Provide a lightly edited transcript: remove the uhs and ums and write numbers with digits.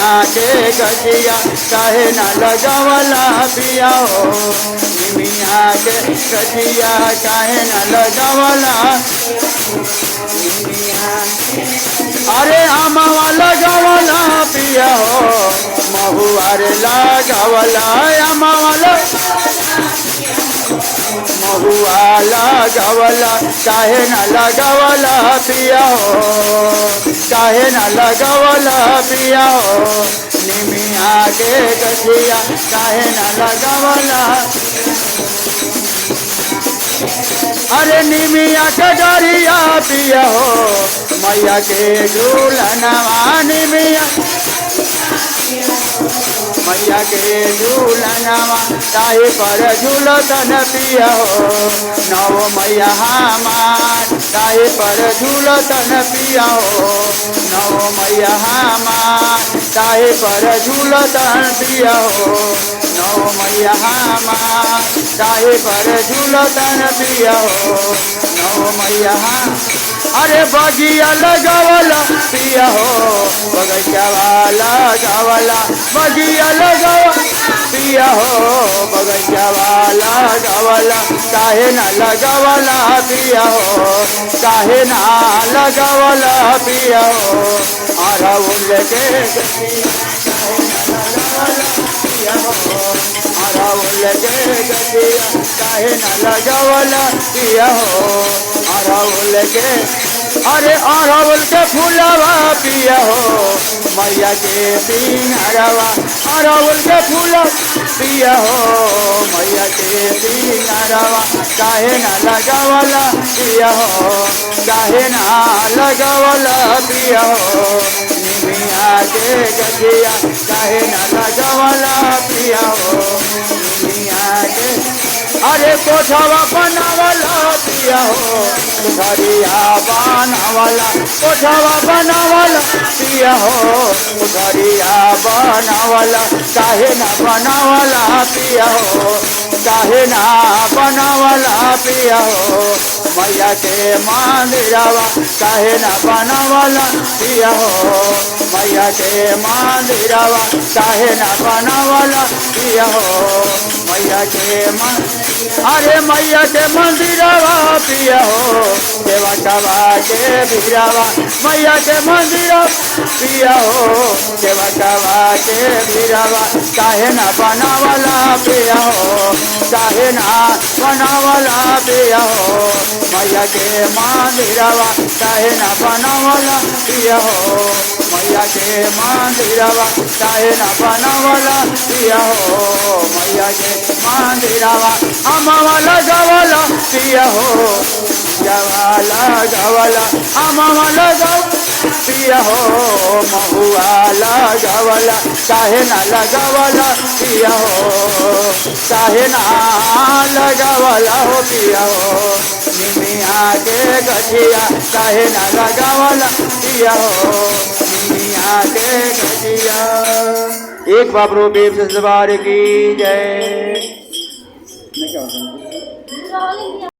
निमिया के गठिया काहे न लगावला पिया हो निमिया के गठिया काहे न लगावला अरे आमावा लगावला पिया हो महुआ रे लगावला आमावा महुआ लगावला काहे न लगावला पिया हो काहे न लगावला पिया हो निमिया के गठिया काहे न लगावला अरे निमिया के डरिया पिया हो मैया के झूलनवा निमिया मैया के झूलनवा ताही पर झूलतन पिया हो नव मैया हमार ताही पर झूलतन पिया हो नव मैया हमार ताही पर झूलतन पिया हो नव मैया हमार ताही पर झूलतन पिया हो नव मैया अरे बगिया लगावला पिया हो बगैचा वाला गावला बगिया लगावा पिया हो बगैचा वाला गावला काहे ना लगावला पिया हो काहे ना लगावला पिया हो अरहुल के अरहुल के गठिया काहे न लगावला पिया हो अरहुल के अरे अरहुल के फूलवा पिया हो मैया के सिंगारवा अरहुल के फूल पिया हो मैया के सिंगारवा काहे न लगावला पिया हो काहे न लगावला पिया हो निमिया के गठिया काहे न लगावला पिया हो निमिया के अरे कोठवा बनावला पिया हो घरिया बनावला कोठवा बनावला पिया हो घरिया बनावला काहे ना बनावला पिया हो काहे ना बनावला पिया हो मैया के मंदिरवा काहे ना बनावला पिया हो मैया के मंदिरवा काहे ना बनावला पिया हो मैया के अरे मैया के मंदिरवा पिया हो देवा कवा के भीरावा मैया के मंदिर पिया हो देवा कवा के भीरावा काहे ना बनावला पिया हो काहे ना बनावला पिया हो मैया के मंदिरवा काहे ना बनावला पिया हो मैया के मंदिरवा काहे ना बनावला पिया हो मैया के मंदिरवा अमावा लगावला पिया हो जवाला गवला अमावा लगावला पिया हो महुआ लगावला काहे ना लगावला पिया हो काहे ना लगावला हो पिया हो निमिया के गठिया काहे ना लगावला पिया हो निमिया के गठिया एक बाबरो बेब से सवार की जय।